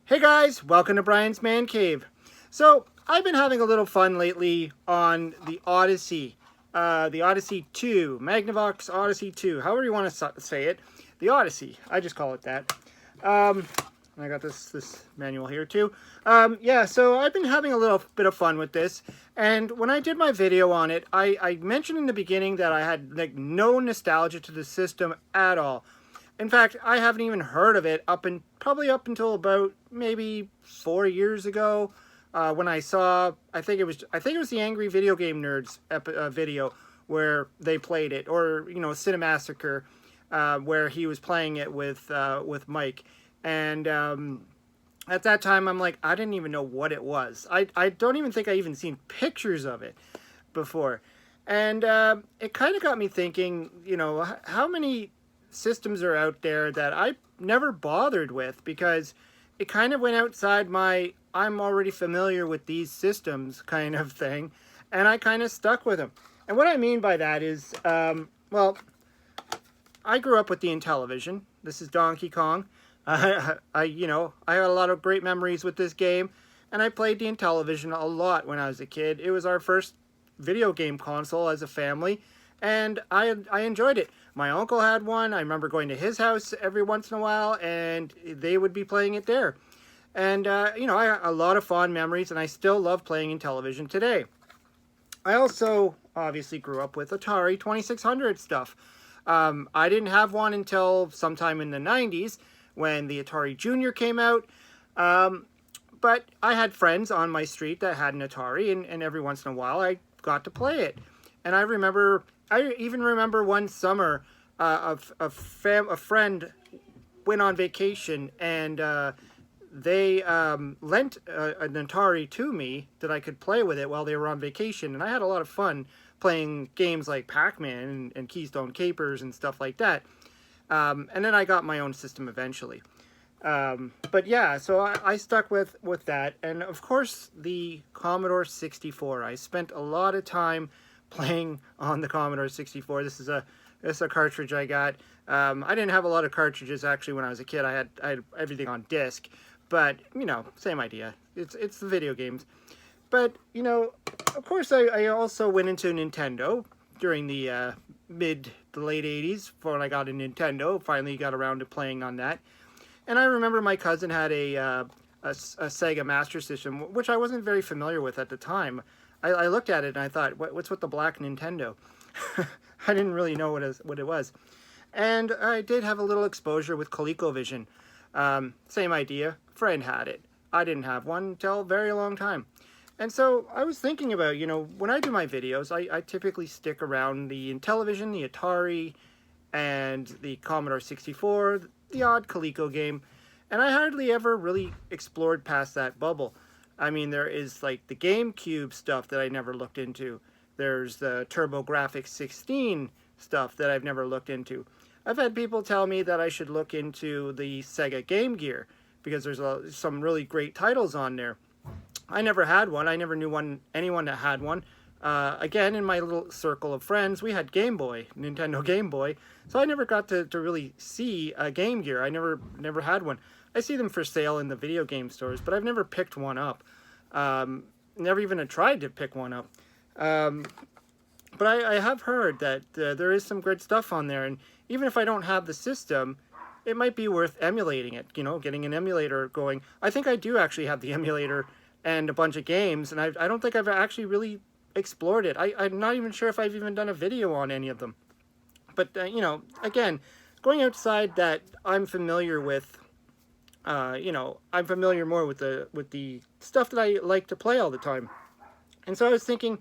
Hey guys, welcome to Brian's Man Cave. So, I've been having a little fun lately on the Odyssey. The Odyssey 2, Magnavox Odyssey 2, however you want to say it. The Odyssey, I just call it that. I got this manual here too. Yeah, so I've been having a little bit of fun with this. And when I did my video on it, I mentioned in the beginning that I had like no nostalgia to the system at all. In fact, I haven't even heard of it probably up until about maybe 4 years ago, when I saw I think it was the Angry Video Game Nerds video where they played it, or Cinemassacre, where he was playing it with Mike, and at that time I'm like, I didn't even know what it was. I don't even think I even seen pictures of it before, and it kind of got me thinking, how many systems are out there that I never bothered with, because it kind of went outside my I'm already familiar with these systems kind of thing, and I kind of stuck with them. And what I mean by that is, well, I grew up with the Intellivision. This is Donkey Kong. I had a lot of great memories with this game, and I played the Intellivision a lot when I was a kid. It was our first video game console as a family, and I enjoyed it. My uncle had one. I remember going to his house every once in a while, and they would be playing it there. And, I had a lot of fond memories, and I still love playing Intellivision today. I also obviously grew up with Atari 2600 stuff. I didn't have one until sometime in the 90s when the Atari Junior came out. But I had friends on my street that had an Atari, and every once in a while I got to play it. And I even remember one summer, a friend went on vacation, and they lent an Atari to me that I could play with it while they were on vacation. And I had a lot of fun playing games like Pac-Man and Keystone Capers and stuff like that. And then I got my own system eventually. But yeah, so I stuck with that. And of course, the Commodore 64. I spent a lot of time playing on the Commodore 64. This is a cartridge I got. I didn't have a lot of cartridges actually when I was a kid. I had everything on disc, but same idea. It's the video games. But of course, I also went into Nintendo during the mid to late 80s when I got a Nintendo. Finally got around to playing on that. And I remember my cousin had a Sega Master System, which I wasn't very familiar with at the time. I looked at it and I thought, what's with the black Nintendo? I didn't really know what it was. And I did have a little exposure with ColecoVision. Same idea. Friend had it. I didn't have one until a very long time. And so I was thinking about, when I do my videos, I typically stick around the Intellivision, the Atari, and the Commodore 64, the odd Coleco game. And I hardly ever really explored past that bubble. I mean, there is like the GameCube stuff that I never looked into. There's the TurboGrafx 16 stuff that I've never looked into. I've had people tell me that I should look into the Sega Game Gear because there's some really great titles on there. I never had one. I never knew anyone that had one. Again, in my little circle of friends, we had Game Boy, Nintendo Game Boy. So I never got to really see a Game Gear. I never had one. I see them for sale in the video game stores, but I've never picked one up. Never even tried to pick one up. But I have heard that there is some good stuff on there, and even if I don't have the system, it might be worth emulating it, getting an emulator going. I think I do actually have the emulator and a bunch of games, and I don't think I've actually really explored it. I'm not even sure if I've even done a video on any of them. But, again, going outside that I'm familiar with, I'm familiar more with the stuff that I like to play all the time. And so I was thinking,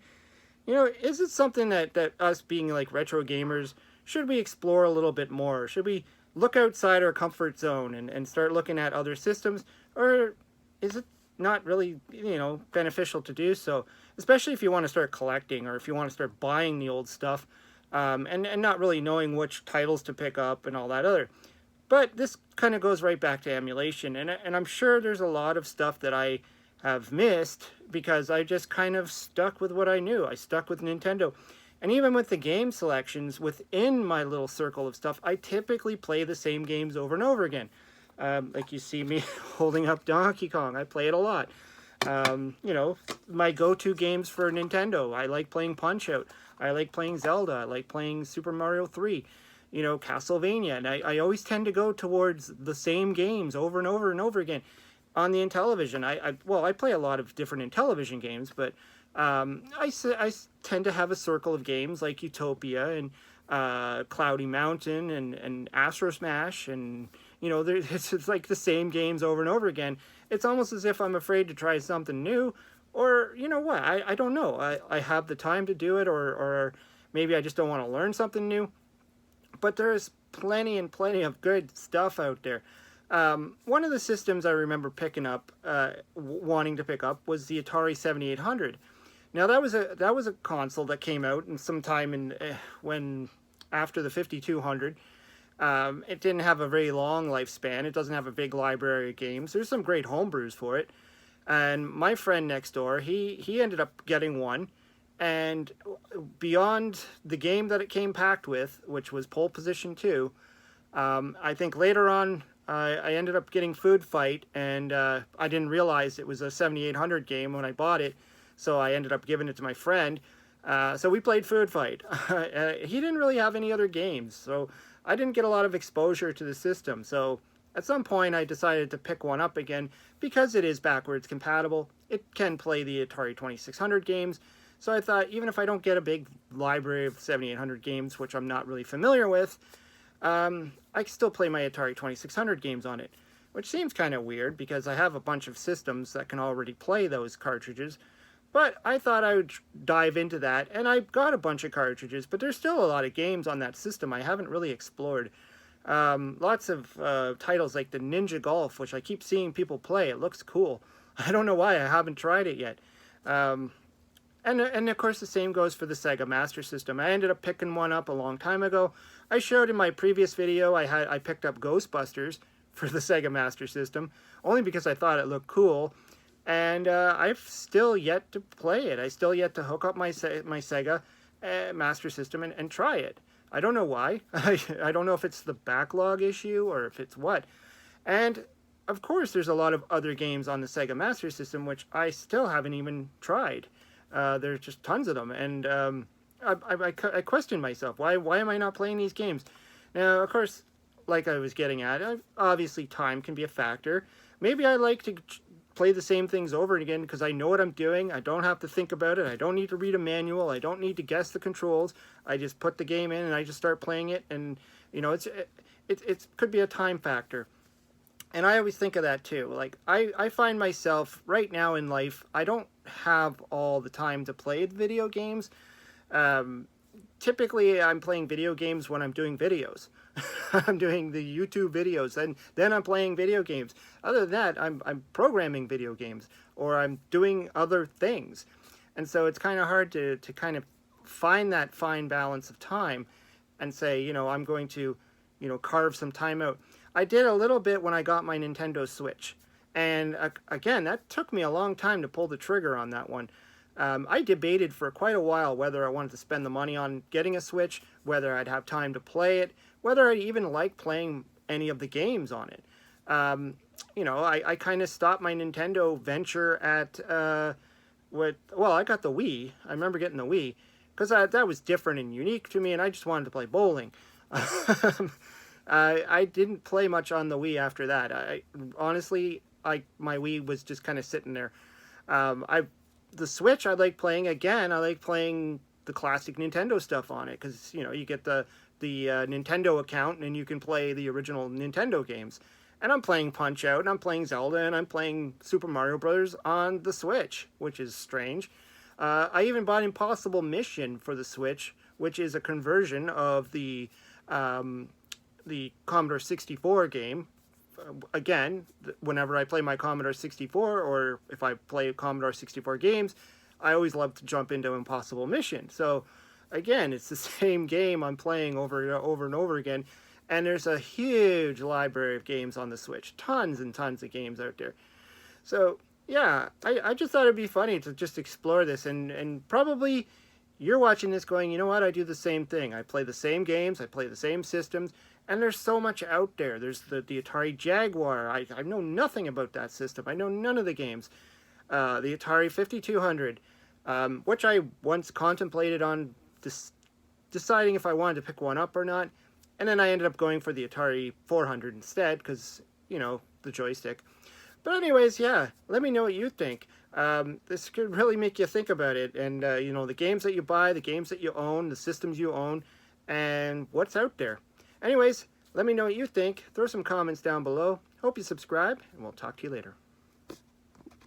is it something that us being like retro gamers, should we explore a little bit more? Should we look outside our comfort zone and start looking at other systems? Or is it not really, beneficial to do so? Especially if you want to start collecting, or if you want to start buying the old stuff, and not really knowing which titles to pick up and all that other. But this kind of goes right back to emulation, and I'm sure there's a lot of stuff that I have missed because I just kind of stuck with what I knew. I stuck with Nintendo. And even with the game selections within my little circle of stuff, I typically play the same games over and over again. Like you see me holding up Donkey Kong. I play it a lot. You know, my go-to games for Nintendo. I like playing Punch-Out. I like playing Zelda. I like playing Super Mario 3. You know, Castlevania. And I always tend to go towards the same games over and over and over again on the Intellivision. Well, I play a lot of different Intellivision games, but I tend to have a circle of games like Utopia and Cloudy Mountain and Astro Smash, and you know, it's like the same games over and over again. It's almost as if I'm afraid to try something new, or you know what? I don't know. I have the time to do it, or maybe I just don't want to learn something new. But there's plenty and plenty of good stuff out there. One of the systems I remember picking up, wanting to pick up, was the Atari 7800. Now that was a console that came out in some time in when after the 5200. It didn't have a very long lifespan. It doesn't have a big library of games. There's some great homebrews for it. And my friend next door, he ended up getting one. And beyond the game that it came packed with, which was Pole Position 2, I think later on I ended up getting Food Fight, and I didn't realize it was a 7800 game when I bought it, so I ended up giving it to my friend. So we played Food Fight. He didn't really have any other games, so I didn't get a lot of exposure to the system. So at some point I decided to pick one up again because it is backwards compatible. It can play the Atari 2600 games. So I thought, even if I don't get a big library of 7800 games, which I'm not really familiar with, I can still play my Atari 2600 games on it, which seems kind of weird because I have a bunch of systems that can already play those cartridges. But I thought I would dive into that, and I got a bunch of cartridges, but there's still a lot of games on that system I haven't really explored. Lots of titles like the Ninja Golf, which I keep seeing people play. It looks cool. I don't know why I haven't tried it yet. And of course the same goes for the Sega Master System. I ended up picking one up a long time ago. I showed in my previous video I picked up Ghostbusters for the Sega Master System, only because I thought it looked cool. And I've still yet to play it. I still yet to hook up my Sega Master System and try it. I don't know why. I don't know if it's the backlog issue or if it's what. And of course there's a lot of other games on the Sega Master System which I still haven't even tried. There's just tons of them, and I question myself, why am I not playing these games? Now, of course, like I was getting at, obviously time can be a factor. Maybe I like to play the same things over and again because I know what I'm doing. I don't have to think about it. I don't need to read a manual. I don't need to guess the controls. I just put the game in and I just start playing it, and you know, it could be a time factor. And I always think of that too. Like, I find myself right now in life, I don't have all the time to play video games. Typically, I'm playing video games when I'm doing videos. I'm doing the YouTube videos, and then I'm playing video games. Other than that, I'm programming video games, or I'm doing other things. And so it's kind of hard to kind of find that fine balance of time and say, you know, I'm going to, you know, carve some time out. I did a little bit when I got my Nintendo Switch. And again, that took me a long time to pull the trigger on that one. I debated for quite a while whether I wanted to spend the money on getting a Switch, whether I'd have time to play it, whether I'd even like playing any of the games on it. You know, I kind of stopped my Nintendo venture at, well, I got the Wii. I remember getting the Wii, because that was different and unique to me, and I just wanted to play bowling. I didn't play much on the Wii after that. Honestly, my Wii was just kind of sitting there. The Switch I like playing. Again, I like playing the classic Nintendo stuff on it because, you know, you get the Nintendo account and you can play the original Nintendo games. And I'm playing Punch-Out, and I'm playing Zelda, and I'm playing Super Mario Brothers on the Switch, which is strange. I even bought Impossible Mission for the Switch, which is a conversion of the Commodore 64 game. Again, whenever I play my Commodore 64, or if I play Commodore 64 games, I always love to jump into Impossible Mission. So, again, it's the same game I'm playing over and over again, and there's a huge library of games on the Switch. Tons and tons of games out there. So, yeah, I just thought it'd be funny to just explore this, and probably you're watching this going, you know what, I do the same thing. I play the same games, I play the same systems, And there's so much out there. There's the Atari Jaguar. I know nothing about that system. I know none of the games. The Atari 5200, which I once contemplated on deciding if I wanted to pick one up or not. And then I ended up going for the Atari 400 instead because, you know, the joystick. But anyways, yeah, let me know what you think. This could really make you think about it. And, you know, the games that you buy, the games that you own, the systems you own, and what's out there. Anyways, let me know what you think. Throw some comments down below. Hope you subscribe, and we'll talk to you later.